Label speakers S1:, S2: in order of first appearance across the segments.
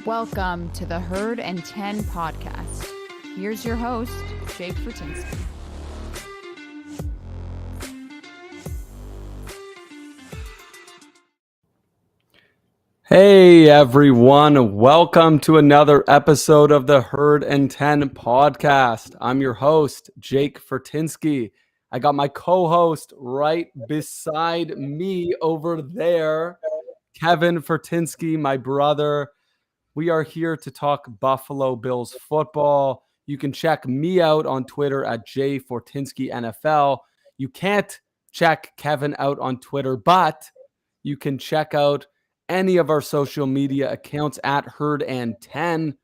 S1: Welcome to the Herd and 10 podcast. Here's your host, Jake Fortinsky.
S2: Hey everyone, welcome to another episode of the Herd and 10 podcast. I'm your host, Jake Fortinsky. I got my co-host right beside me over there, Kevin Fortinsky, my brother. We are here to talk Buffalo Bills football. You can check me out on Twitter at jfortinskyNFL. You can't check Kevin out on Twitter, but you can check out any of our social media accounts at Herd and 10.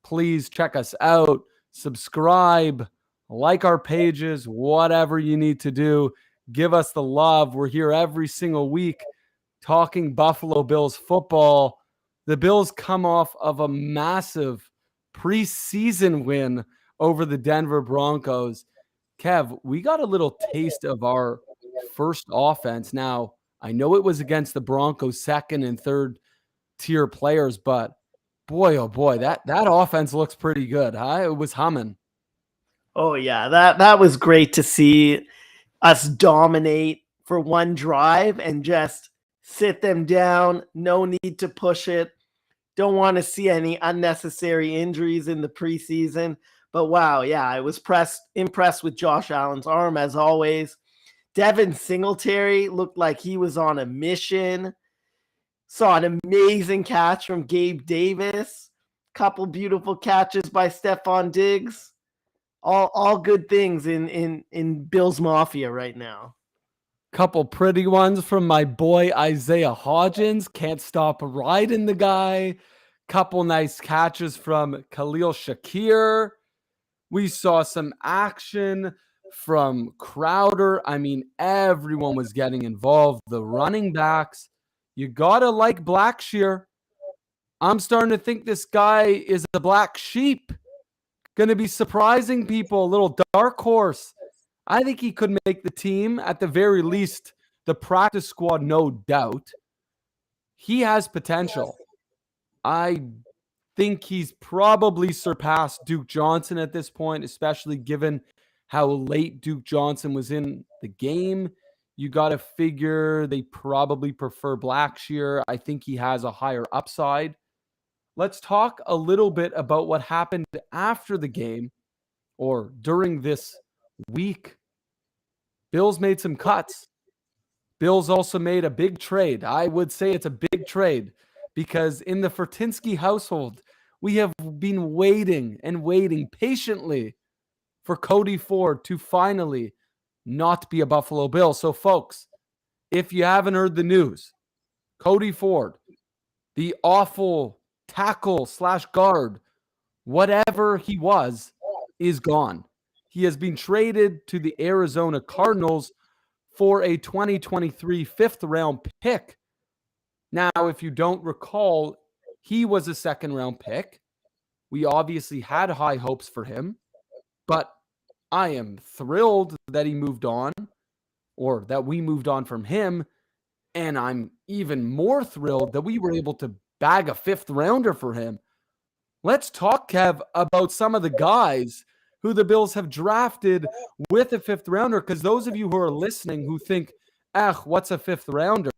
S2: Please check us out, subscribe, like our pages, whatever you need to do. Give us the love. We're here every single week talking Buffalo Bills football. The Bills come off of a massive preseason win over the Denver Broncos. Kev, we got a little taste of our first offense. Now, I know it was against the Broncos' second and third tier players, but boy, oh boy, that offense looks pretty good. Huh? It was humming.
S3: Oh yeah, that was great to see us dominate for one drive and just sit them down. No need to push it. Don't want to see any unnecessary injuries in the preseason. But wow, yeah, I was impressed with Josh Allen's arm as always. Devin Singletary looked like he was on a mission. Saw an amazing catch from Gabe Davis. Couple beautiful catches by Stephon Diggs. All good things in Bills Mafia right now.
S2: Couple pretty ones from my boy Isaiah Hodgins. Can't stop riding the guy. Couple nice catches from Khalil Shakir. We saw some action from Crowder. I mean, everyone was getting involved. The running backs. You gotta like Blackshear. I'm starting to think this guy is a black sheep. Gonna be surprising people. A little dark horse. I think he could make the team, at the very least, the practice squad, no doubt. He has potential. I think he's probably surpassed Duke Johnson at this point, especially given how late Duke Johnson was in the game. You got to figure they probably prefer Blackshear. I think he has a higher upside. Let's talk a little bit about what happened after the game or during this week. Bills made some cuts. Bills also made a big trade. I would say it's a big trade because in the Fortinsky household, we have been waiting and waiting patiently for Cody Ford to finally not be a Buffalo Bill. So folks, if you haven't heard the news, Cody Ford, the awful tackle / guard, whatever he was, is gone. He has been traded to the Arizona Cardinals for a 2023 fifth-round pick. Now, if you don't recall, he was a second-round pick. We obviously had high hopes for him, but I am thrilled that he moved on, or that we moved on from him, and I'm even more thrilled that we were able to bag a fifth-rounder for him. Let's talk, Kev, about some of the guys who the Bills have drafted with a fifth rounder, because those of you who are listening who think, what's a fifth rounder?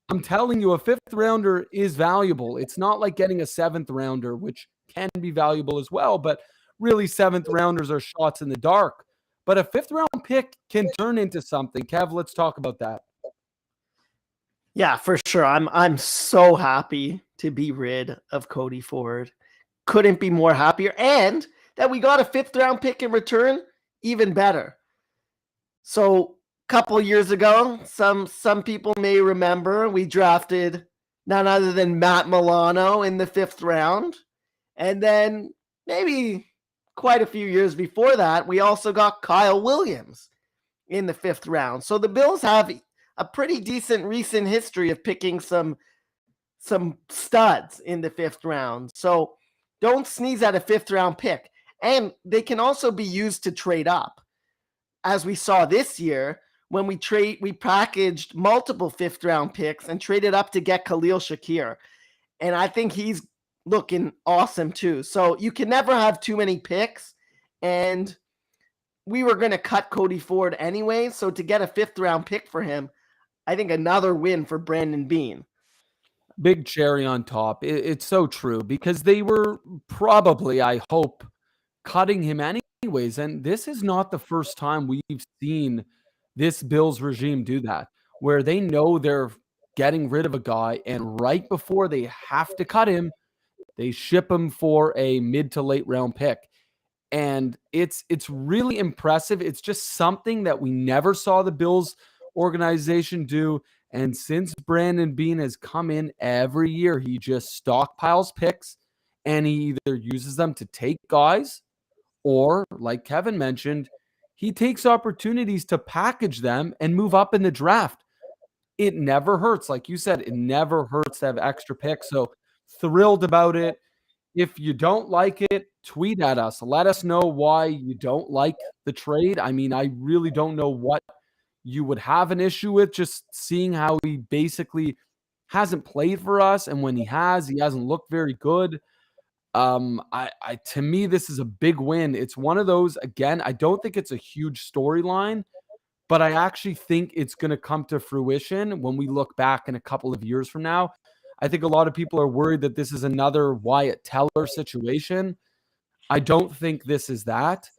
S2: I'm telling you, a fifth rounder is valuable. It's not like getting a seventh rounder, which can be valuable as well, but really seventh rounders are shots in the dark. But a fifth round pick can turn into something. Kev, let's talk about that.
S3: Yeah, for sure. I'm so happy to be rid of Cody Ford. Couldn't be more happier. And that we got a fifth round pick in return, even better. So a couple years ago, some people may remember, we drafted none other than Matt Milano in the fifth round. And then maybe quite a few years before that, we also got Kyle Williams in the fifth round. So the Bills have a pretty decent recent history of picking some studs in the fifth round. So don't sneeze at a fifth round pick. And they can also be used to trade up. As we saw this year, when we packaged multiple fifth round picks and traded up to get Khalil Shakir. And I think he's looking awesome too. So you can never have too many picks. And we were going to cut Cody Ford anyway. So to get a 5th round pick for him, I think another win for Brandon Beane.
S2: Big cherry on top. It's so true because they were probably, I hope, cutting him anyways. And this is not the first time we've seen this Bills regime do that, where they know they're getting rid of a guy, and right before they have to cut him, they ship him for a mid to late round pick. And it's really impressive. It's just something that we never saw the Bills organization do. And since Brandon Beane has come in every year, he just stockpiles picks and he either uses them to take guys or, like Kevin mentioned, he takes opportunities to package them and move up in the draft. It never hurts. Like you said, it never hurts to have extra picks. So thrilled about it. If you don't like it, tweet at us. Let us know why you don't like the trade. I mean, I really don't know what you would have an issue with, just seeing how he basically hasn't played for us. And when he hasn't looked very good. To me, this is a big win. It's one of those, again, I don't think it's a huge storyline, but I actually think it's going to come to fruition when we look back in a couple of years from now. I think a lot of people are worried that this is another Wyatt Teller situation. I don't think this is that.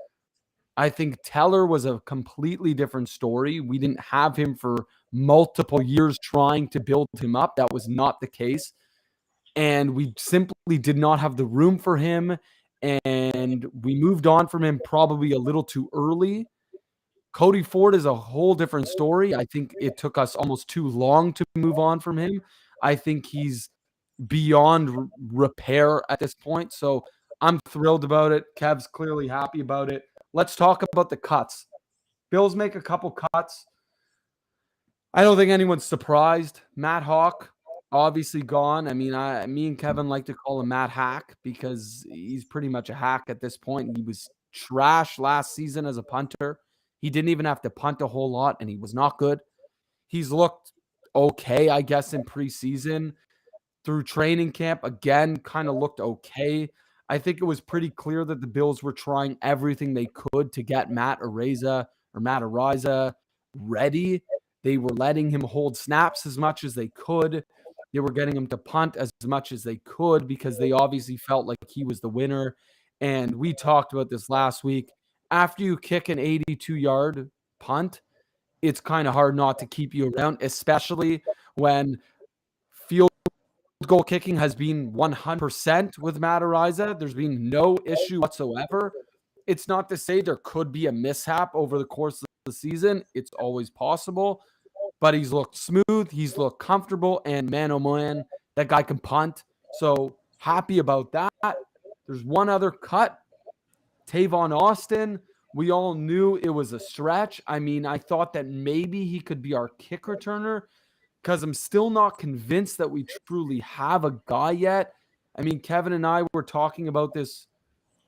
S2: I think Teller was a completely different story. We didn't have him for multiple years trying to build him up. That was not the case. And we simply did not have the room for him. And we moved on from him probably a little too early. Cody Ford is a whole different story. I think it took us almost too long to move on from him. I think he's beyond repair at this point. So I'm thrilled about it. Kev's clearly happy about it. Let's talk about the cuts. Bills make a couple cuts. I don't think anyone's surprised. Matt Hawk, obviously gone. I mean, me and Kevin like to call him Matt Hack because he's pretty much a hack at this point. He was trash last season as a punter. He didn't even have to punt a whole lot, and he was not good. He's looked okay, I guess, in preseason. Through training camp, again, kind of looked okay. I think it was pretty clear that the Bills were trying everything they could to get Matt Araiza ready. They were letting him hold snaps as much as they could. They were getting him to punt as much as they could because they obviously felt like he was the winner. And we talked about this last week. After you kick an 82-yard punt, it's kind of hard not to keep you around, especially when field goal kicking has been 100% with Matt Araiza. There's been no issue whatsoever. It's not to say there could be a mishap over the course of the season. It's always possible. But he's looked smooth. He's looked comfortable. And man, oh man, that guy can punt. So happy about that. There's one other cut. Tavon Austin. We all knew it was a stretch. I mean, I thought that maybe he could be our kick returner because I'm still not convinced that we truly have a guy yet. I mean, Kevin and I were talking about this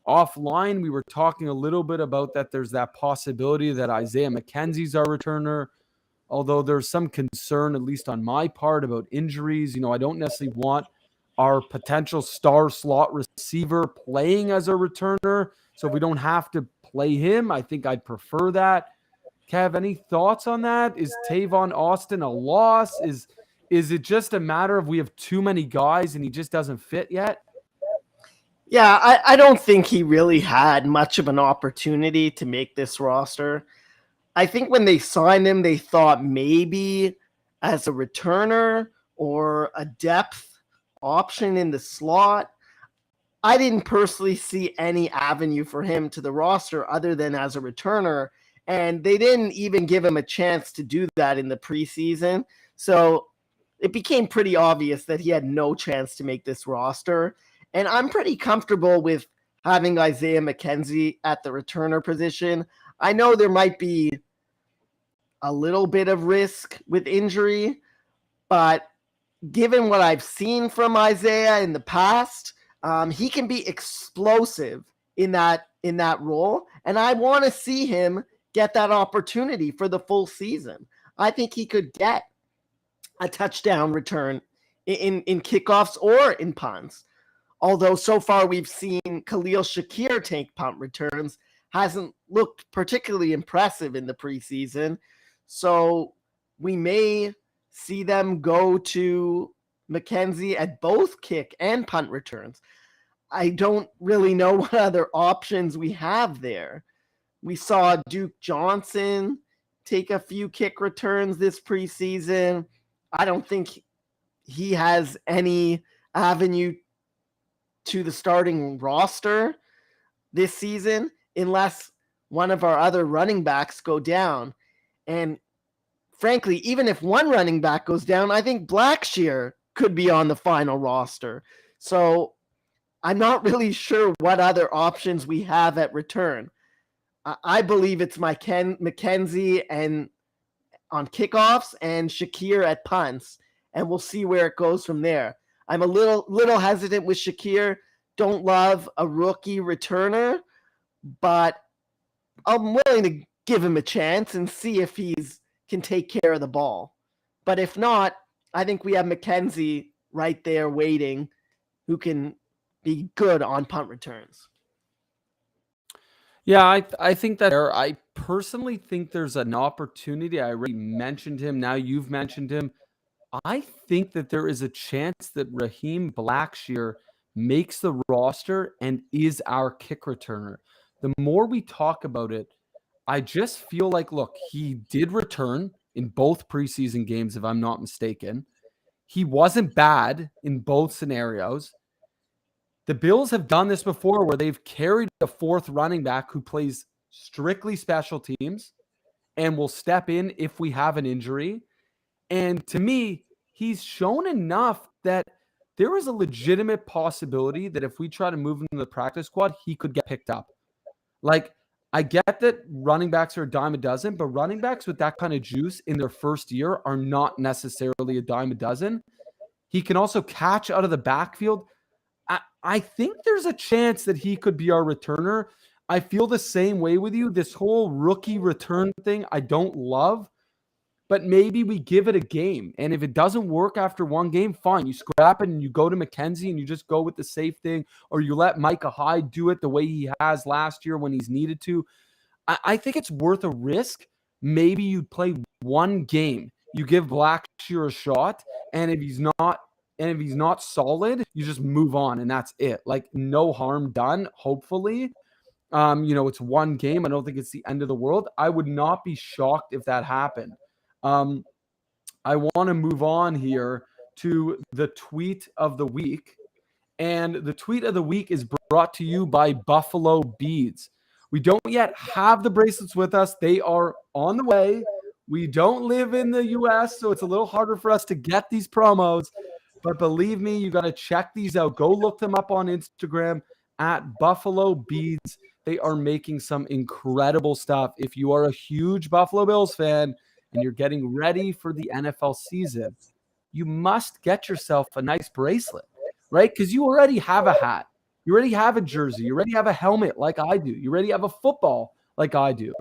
S2: offline. We were talking a little bit about that there's that possibility that Isaiah McKenzie's our returner, although there's some concern, at least on my part, about injuries. You know, I don't necessarily want our potential star slot receiver playing as a returner. So if we don't have to play him, I think I'd prefer that. Kev, any thoughts on that? Is Tavon Austin a loss? Is it just a matter of we have too many guys and he just doesn't fit yet?
S3: Yeah, I don't think he really had much of an opportunity to make this roster. I think when they signed him, they thought maybe as a returner or a depth option in the slot. I didn't personally see any avenue for him to the roster other than as a returner. And they didn't even give him a chance to do that in the preseason. So it became pretty obvious that he had no chance to make this roster. And I'm pretty comfortable with having Isaiah McKenzie at the returner position. I know there might be a little bit of risk with injury, but given what I've seen from Isaiah in the past, he can be explosive in that role. And I want to see him get that opportunity for the full season. I think he could get a touchdown return in kickoffs or in punts. Although so far we've seen Khalil Shakir take punt returns, hasn't looked particularly impressive in the preseason. So we may see them go to McKenzie at both kick and punt returns. I don't really know what other options we have there. We saw Duke Johnson take a few kick returns this preseason. I don't think he has any avenue to the starting roster this season unless one of our other running backs go down. And frankly, even if one running back goes down, I think Blackshear could be on the final roster. So I'm not really sure what other options we have at return. I believe it's McKenzie and on kickoffs and Shakir at punts, and we'll see where it goes from there. I'm a little hesitant with Shakir. Don't love a rookie returner, but I'm willing to give him a chance and see if he's can take care of the ball. But if not, I think we have McKenzie right there waiting who can be good on punt returns.
S2: Yeah, I think that I personally think there's an opportunity. I already mentioned him. Now you've mentioned him. I think that there is a chance that Raheem Blackshear makes the roster and is our kick returner. The more we talk about it, I just feel like, look, he did return in both preseason games, if I'm not mistaken. He wasn't bad in both scenarios. The Bills have done this before where they've carried a fourth running back who plays strictly special teams and will step in if we have an injury. And to me, he's shown enough that there is a legitimate possibility that if we try to move him to the practice squad, he could get picked up. Like, I get that running backs are a dime a dozen, but running backs with that kind of juice in their first year are not necessarily a dime a dozen. He can also catch out of the backfield. I think there's a chance that he could be our returner. I feel the same way with you. This whole rookie return thing, I don't love, but maybe we give it a game. And if it doesn't work after one game, fine. You scrap it and you go to McKenzie and you just go with the safe thing, or you let Micah Hyde do it the way he has last year when he's needed to. I think it's worth a risk. Maybe you play one game. You give Blackshear a shot, and if he's not solid, you just move on and that's it. Like, no harm done, hopefully. It's one game. I don't think it's the end of the world. I would not be shocked if that happened. I want to move on here to the tweet of the week. And the tweet of the week is brought to you by Buffalo Beads. We don't yet have the bracelets with us. They are on the way. We don't live in the US, so it's a little harder for us to get these promos. But believe me, you got to check these out. Go look them up on Instagram at Buffalo Beads. They are making some incredible stuff. If you are a huge Buffalo Bills fan and you're getting ready for the NFL season, you must get yourself a nice bracelet, right? Because you already have a hat. You already have a jersey. You already have a helmet like I do. You already have a football like I do.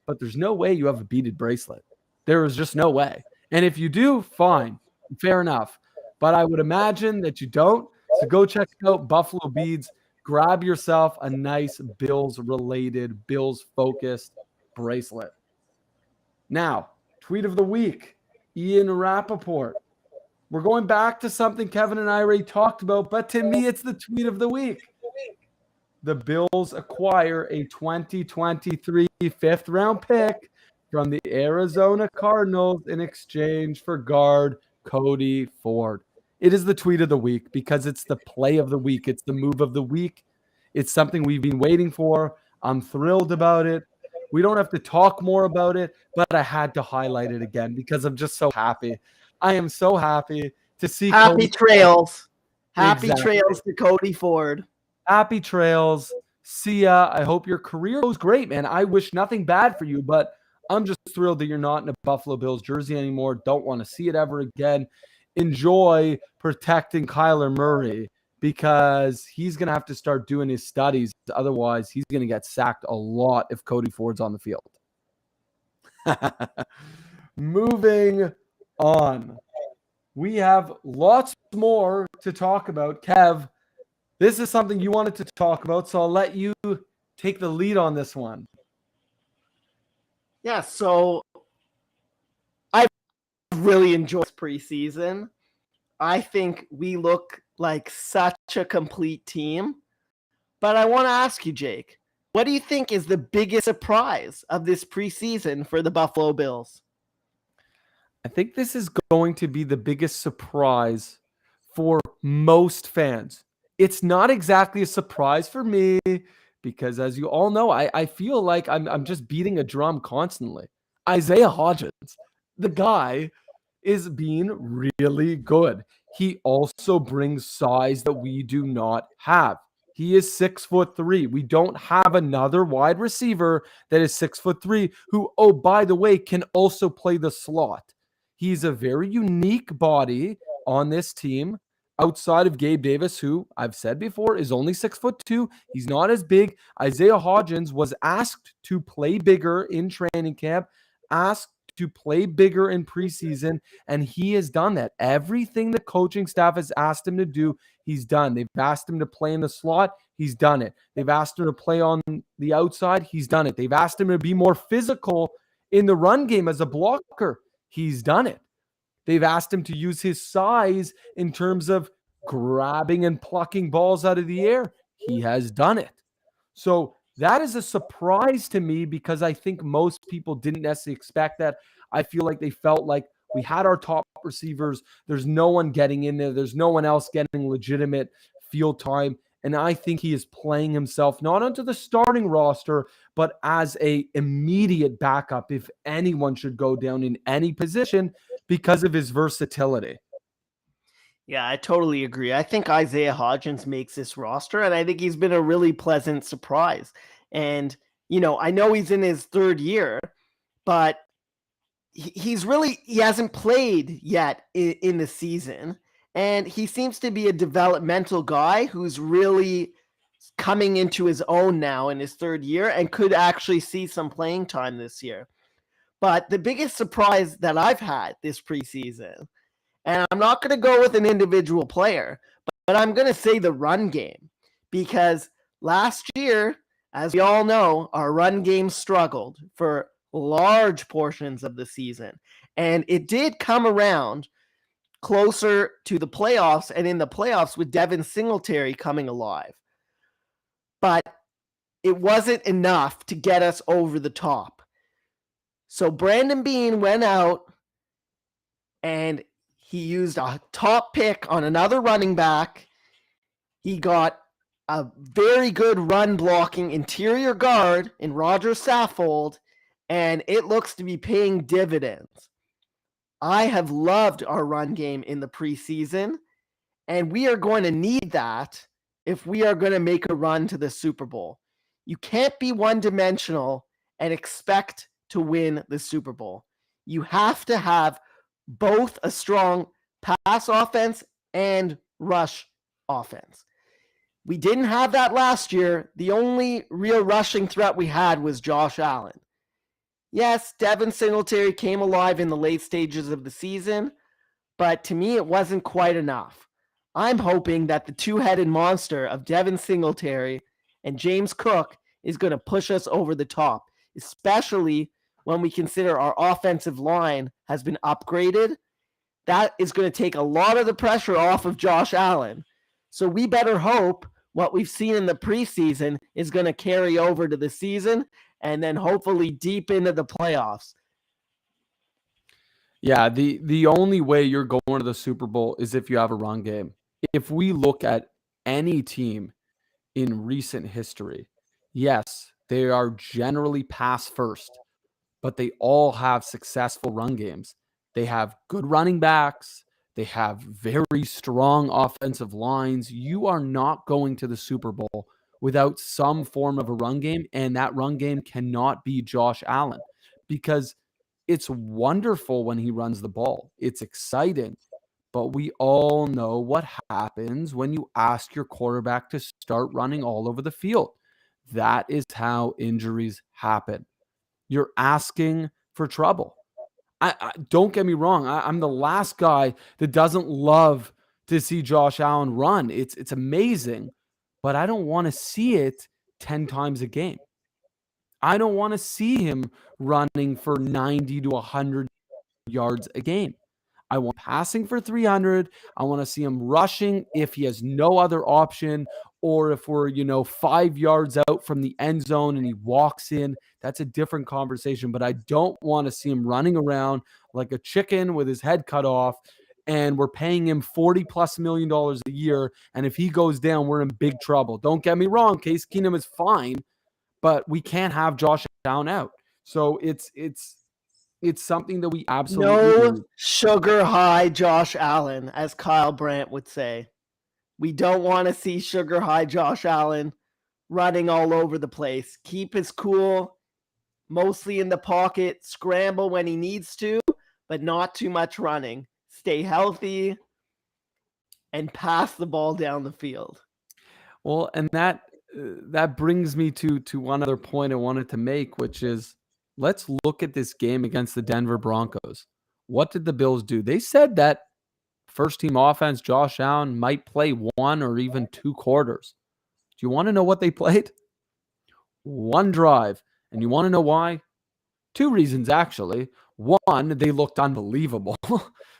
S2: But there's no way you have a beaded bracelet. There is just no way. And if you do, fine. Fair enough. But I would imagine that you don't. So go check out Buffalo Beads. Grab yourself a nice Bills-related, Bills-focused bracelet. Now, tweet of the week, Ian Rappaport. We're going back to something Kevin and I already talked about, but to me, it's the tweet of the week. The Bills acquire a 2023 fifth-round pick from the Arizona Cardinals in exchange for guard Cody Ford. It is the tweet of the week because it's the play of the week. It's the move of the week. It's something we've been waiting for. I'm thrilled about it. We don't have to talk more about it, but I had to highlight it again because I'm just so happy. I am so happy to see
S3: Happy trails. Happy
S2: Exactly.
S3: trails to Cody Ford.
S2: Happy trails. See ya. I hope your career goes great, man. I wish nothing bad for you, but I'm just thrilled that you're not in a Buffalo Bills jersey anymore. Don't want to see it ever again. Enjoy protecting Kyler Murray because he's going to have to start doing his studies. Otherwise, he's going to get sacked a lot if Cody Ford's on the field. Moving on. We have lots more to talk about. Kev, this is something you wanted to talk about, so I'll let you take the lead on this one.
S3: Yeah, so I really enjoyed this preseason. I think we look like such a complete team. But I want to ask you, Jake, what do you think is the biggest surprise of this preseason for the Buffalo Bills?
S2: I think this is going to be the biggest surprise for most fans. It's not exactly a surprise for me because, as you all know, I feel like I'm just beating a drum constantly. Isaiah Hodgins, the guy is being really good. He also brings size that we do not have. He is 6'3". We don't have another wide receiver that is 6'3", who, oh, by the way, can also play the slot. He's a very unique body on this team outside of Gabe Davis, who I've said before is only 6'2". He's not as big. Isaiah Hodgins was asked to play bigger in training camp, asked to play bigger in preseason, and he has done that. Everything the coaching staff has asked him to do, he's done. They've asked him to play in the slot, he's done it. They've asked him to play on the outside, he's done it. They've asked him to be more physical in the run game as a blocker, he's done it. They've asked him to use his size in terms of grabbing and plucking balls out of the air, he has done it. So that is a surprise to me because I think most people didn't necessarily expect that. I feel like they felt like we had our top receivers. There's no one getting in there. There's no one else getting legitimate field time. And I think he is playing himself not onto the starting roster, but as a immediate backup if anyone should go down in any position because of his versatility.
S3: Yeah, I totally agree. I think Isaiah Hodgins makes this roster, and I think he's been a really pleasant surprise. And, I know he's in his third year, but he hasn't played yet in the season. And he seems to be a developmental guy who's really coming into his own now in his third year and could actually see some playing time this year. But the biggest surprise that I've had this preseason, and I'm not going to go with an individual player, but I'm going to say the run game. Because last year, as we all know, our run game struggled for large portions of the season. And it did come around closer to the playoffs and in the playoffs with Devin Singletary coming alive. But it wasn't enough to get us over the top. So Brandon Beane went out and he used a top pick on another running back. He got a very good run blocking interior guard in Roger Saffold, and it looks to be paying dividends. I have loved our run game in the preseason, and we are going to need that if we are going to make a run to the Super Bowl. You can't be one-dimensional and expect to win the Super Bowl. You have to have both a strong pass offense and rush offense. We didn't have that last year. The only real rushing threat we had was Josh Allen. Yes, Devin Singletary came alive in the late stages of the season, but to me it wasn't quite enough. I'm hoping that the two-headed monster of Devin Singletary and James Cook is going to push us over the top, especially when we consider our offensive line has been upgraded. That is going to take a lot of the pressure off of Josh Allen. So we better hope what we've seen in the preseason is going to carry over to the season and then hopefully deep into the playoffs.
S2: Yeah, the only way you're going to the Super Bowl is if you have a run game. If we look at any team in recent history, yes, they are generally pass first, but they all have successful run games. They have good running backs. They have very strong offensive lines. You are not going to the Super Bowl without some form of a run game, and that run game cannot be Josh Allen because it's wonderful when he runs the ball. It's exciting, but we all know what happens when you ask your quarterback to start running all over the field. That is how injuries happen. You're asking for trouble. I don't get me wrong. I'm the last guy that doesn't love to see Josh Allen run. It's amazing, but I don't want to see it 10 times a game. I don't want to see him running for 90 to 100 yards a game. I want passing for 300. I want to see him rushing if he has no other option, or if we're, 5 yards out from the end zone and he walks in. That's a different conversation, but I don't want to see him running around like a chicken with his head cut off, and we're paying him $40+ million a year. And if he goes down, we're in big trouble. Don't get me wrong. Case Keenum is fine, but we can't have Josh Allen out. So it's something that we absolutely
S3: No sugar high Josh Allen, as Kyle Brandt would say. We don't want to see sugar high Josh Allen running all over the place. Keep his cool, mostly in the pocket, scramble when he needs to, but not too much running. Stay healthy and pass the ball down the field.
S2: Well, and that brings me to one other point I wanted to make, which is, let's look at this game against the Denver Broncos. What did the Bills do? They said that first-team offense, Josh Allen, might play 1 or even 2 quarters. Do you want to know what they played? 1 drive. And you want to know why? 2 reasons, actually. 1, they looked unbelievable.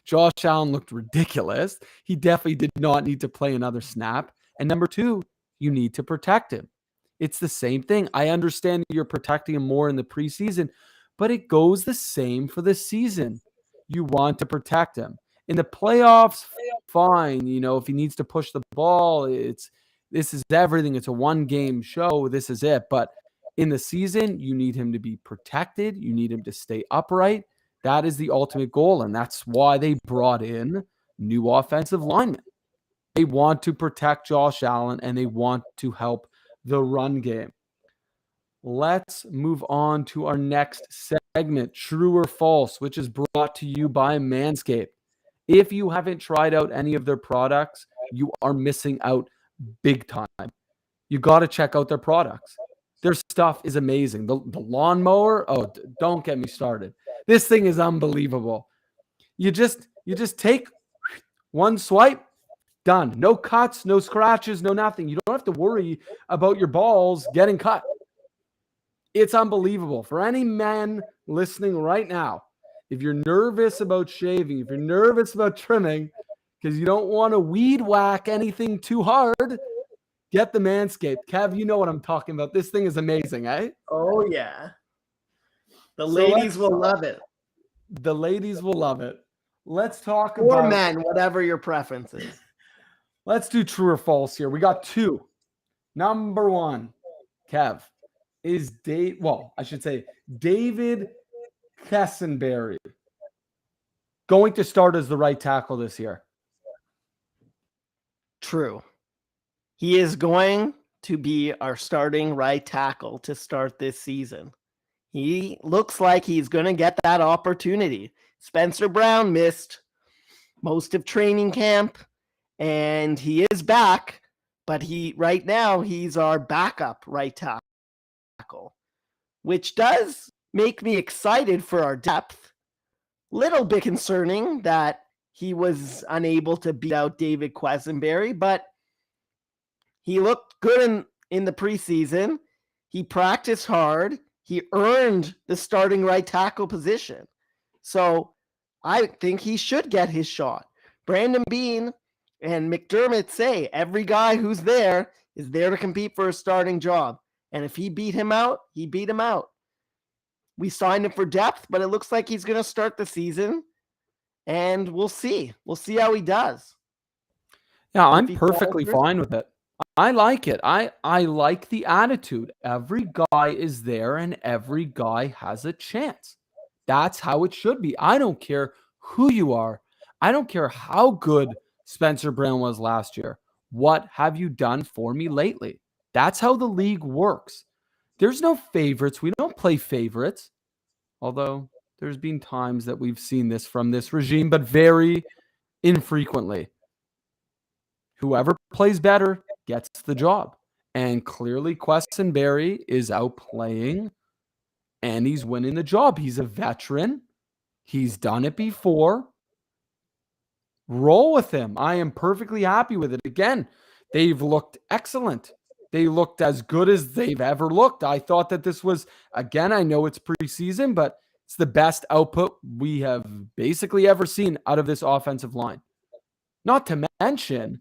S2: Josh Allen looked ridiculous. He definitely did not need to play another snap. And number 2, you need to protect him. It's the same thing. I understand you're protecting him more in the preseason, but it goes the same for the season. You want to protect him. In the playoffs, fine. If he needs to push the ball, this is everything. It's a 1-game show. This is it. But in the season, you need him to be protected. You need him to stay upright. That is the ultimate goal, and that's why they brought in new offensive linemen. They want to protect Josh Allen, and they want to help the run game. Let's move on to our next segment, True or False, which is brought to you by Manscaped. If you haven't tried out any of their products, you are missing out big time. You got to check out their products. Their stuff is amazing. The lawnmower, don't get me started. This thing is unbelievable. You just take one swipe, done. No cuts, no scratches, no nothing. You don't have to worry about your balls getting cut. It's unbelievable. For any man listening right now, if you're nervous about shaving, if you're nervous about trimming, because you don't want to weed whack anything too hard, get the Manscaped. Kev, you know what I'm talking about. This thing is amazing, eh?
S3: Oh, yeah. The ladies will love it.
S2: The ladies will love it. Let's talk
S3: or
S2: about...
S3: men, whatever your preference is.
S2: Let's do true or false here. We got 2. Number 1, Kev, is David Kessenberry going to start as the right tackle this year?
S3: True. He is going to be our starting right tackle to start this season. He looks like he's going to get that opportunity. Spencer Brown missed most of training camp, and he is back, but right now he's our backup right tackle, which does make me excited for our depth. Little bit concerning that he was unable to beat out David Quessenberry, but he looked good in the preseason. He practiced hard. He earned the starting right tackle position. So I think he should get his shot. Brandon Beane and McDermott say every guy who's there is there to compete for a starting job. And if he beat him out, he beat him out. We signed him for depth, but it looks like he's going to start the season. And we'll see. We'll see how he does.
S2: Yeah, I'm perfectly fine with it. I like it. I like the attitude. Every guy is there and every guy has a chance. That's how it should be. I don't care who you are. I don't care how good Spencer Brown was last year. What have you done for me lately? That's how the league works. There's no favorites. We don't play favorites. Although there's been times that we've seen this from this regime, but very infrequently. Whoever plays better gets the job. And clearly Quessenberry is outplaying and he's winning the job. He's a veteran. He's done it before. Roll with him. I am perfectly happy with it. Again, they've looked excellent. They looked as good as they've ever looked. I thought that this was, again, I know it's preseason, but it's the best output we have basically ever seen out of this offensive line. Not to mention,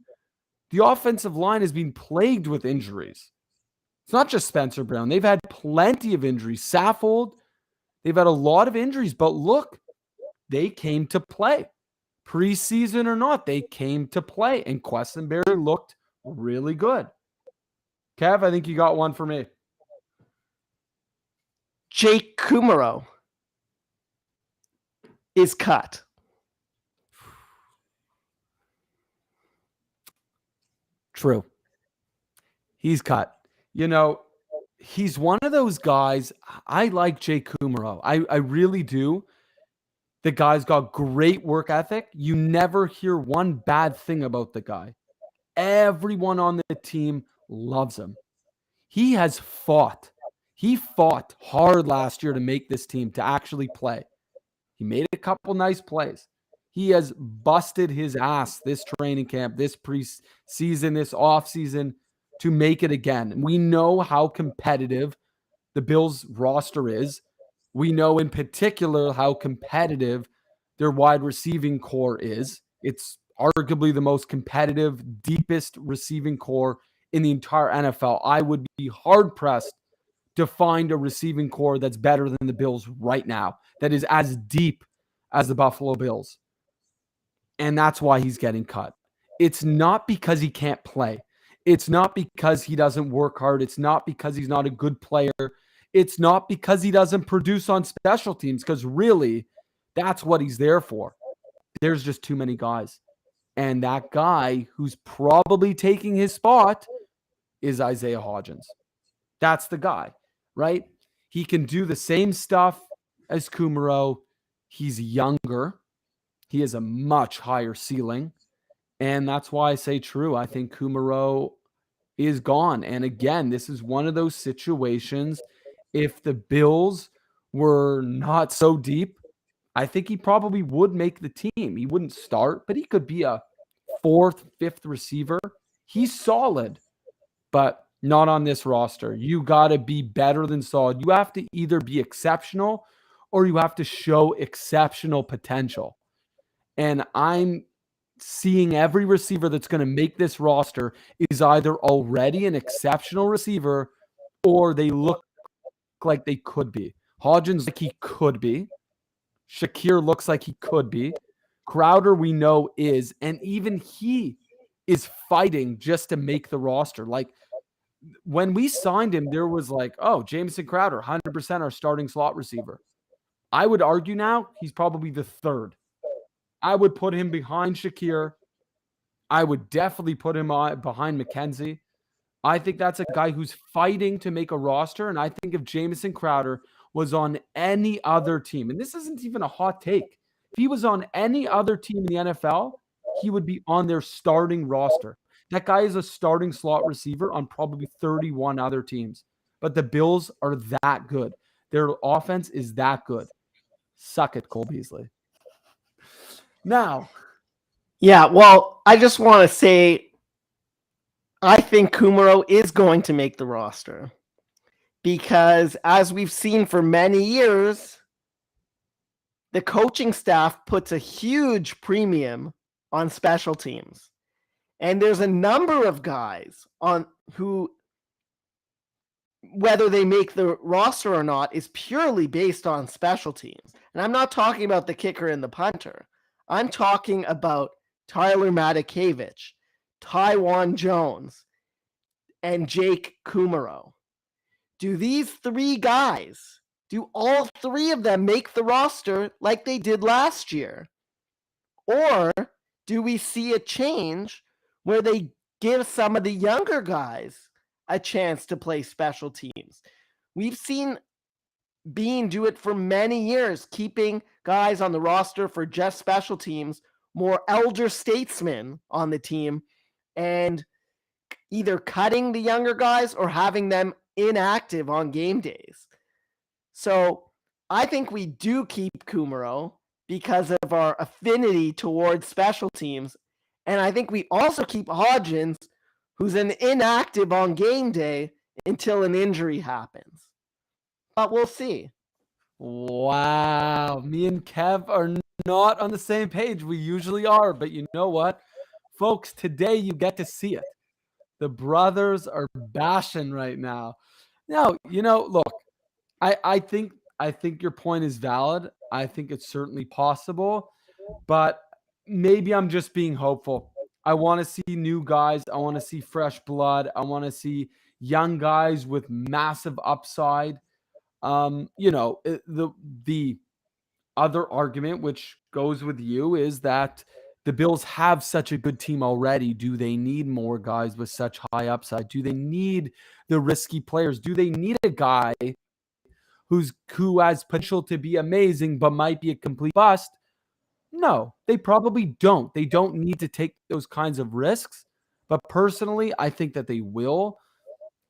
S2: the offensive line has been plagued with injuries. It's not just Spencer Brown. They've had plenty of injuries. Saffold, they've had a lot of injuries, but look, they came to play. Preseason or not, they came to play, and Questenberry looked really good. Kev, I think you got one for me.
S3: Jake Kumaro is cut.
S2: True. He's cut. You know, he's one of those guys. I like Jake Kumaro. I really do. The guy's got great work ethic. You never hear one bad thing about the guy. Everyone on the team loves him. He has fought. He fought hard last year to make this team, to actually play. He made a couple nice plays. He has busted his ass this training camp, this preseason, this offseason to make it again. We know how competitive the Bills roster is. We know in particular how competitive their wide receiving core is. It's arguably the most competitive, deepest receiving core in the entire NFL. I would be hard-pressed to find a receiving core that's better than the Bills right now, that is as deep as the Buffalo Bills. And that's why he's getting cut. It's not because he can't play. It's not because he doesn't work hard. It's not because he's not a good player. It's not because he doesn't produce on special teams, because really, that's what he's there for. There's just too many guys. And that guy who's probably taking his spot is Isaiah Hodgins. That's the guy, right? He can do the same stuff as Kumaro. He's younger. He has a much higher ceiling. And that's why I say true. I think Kumaro is gone. And again, this is one of those situations. If the Bills were not so deep, I think he probably would make the team. He wouldn't start, but he could be a 4th, 5th receiver. He's solid, but not on this roster. You got to be better than solid. You have to either be exceptional or you have to show exceptional potential. And I'm seeing every receiver that's going to make this roster is either already an exceptional receiver or they look like they could be. Hodgins, like he could be. Shakir looks like he could be. Crowder, we know is. And even he is fighting just to make the roster. Like, when we signed him, there was like, oh, Jamison Crowder, 100% our starting slot receiver. I would argue now he's probably the 3rd. I would put him behind Shakir. I would definitely put him behind McKenzie. I think that's a guy who's fighting to make a roster. And I think if Jamison Crowder was on any other team, and this isn't even a hot take, if he was on any other team in the NFL, he would be on their starting roster. That guy is a starting slot receiver on probably 31 other teams. But the Bills are that good. Their offense is that good. Suck it, Cole Beasley. Now.
S3: Yeah, well, I just want to say, I think Kumaro is going to make the roster. Because as we've seen for many years, the coaching staff puts a huge premium on special teams. And there's a number of guys on who, whether they make the roster or not, is purely based on special teams. And I'm not talking about the kicker and the punter. I'm talking about Tyler Matakevich, Tywan Jones, and Jake Kumaro. Do these 3 guys, do all 3 of them make the roster like they did last year? Or do we see a change where they give some of the younger guys a chance to play special teams? We've seen Bean do it for many years, keeping guys on the roster for just special teams, more elder statesmen on the team, and either cutting the younger guys or having them inactive on game days. So I think we do keep Kumaro because of our affinity towards special teams. And I think we also keep Hodgins who's an inactive on game day until an injury happens. But we'll see.
S2: Wow. Me and Kev are not on the same page. We usually are, but you know what? Folks, today you get to see it. The brothers are bashing right now. No, look, I think your point is valid. I think it's certainly possible, but maybe I'm just being hopeful. I want to see new guys. I want to see fresh blood. I want to see young guys with massive upside. The other argument, which goes with you, is that the Bills have such a good team already. Do they need more guys with such high upside? Do they need the risky players? Do they need a guy who has potential to be amazing but might be a complete bust? No, they probably don't. They don't need to take those kinds of risks. But personally, I think that they will.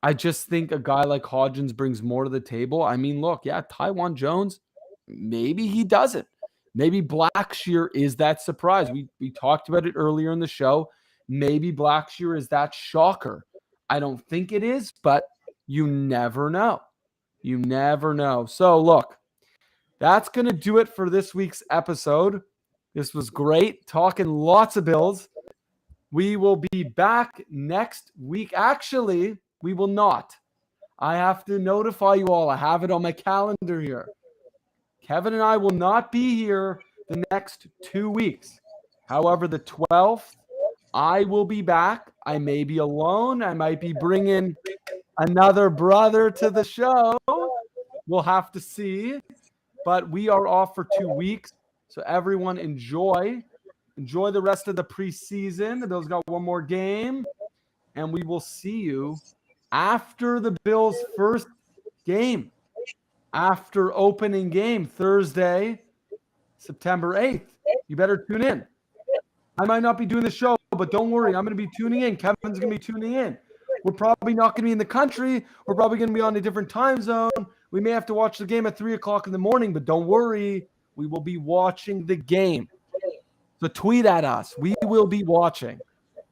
S2: I just think a guy like Hodgins brings more to the table. I mean, look, yeah, Tywan Jones, maybe he doesn't. Maybe Blackshear is that surprise. We talked about it earlier in the show. Maybe Blackshear is that shocker. I don't think it is, but you never know. You never know. So, look, that's going to do it for this week's episode. This was great, talking lots of Bills. We will be back next week. Actually, we will not. I have to notify you all. I have it on my calendar here. Kevin and I will not be here the next 2 weeks. However, the 12th, I will be back. I may be alone. I might be bringing another brother to the show. We'll have to see. But we are off for 2 weeks. So everyone enjoy the rest of the preseason. The Bills got one more game. And we will see you after the Bills' first game. After opening game, Thursday, September 8th. You better tune in. I might not be doing the show, but don't worry. I'm going to be tuning in. Kevin's going to be tuning in. We're probably not going to be in the country. We're probably going to be on a different time zone. We may have to watch the game at 3 o'clock in the morning, but don't worry. We will be watching the game. So tweet at us. We will be watching.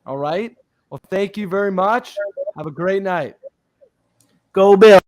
S2: All right? Well, thank you very much. Have a great night.
S3: Go Bills.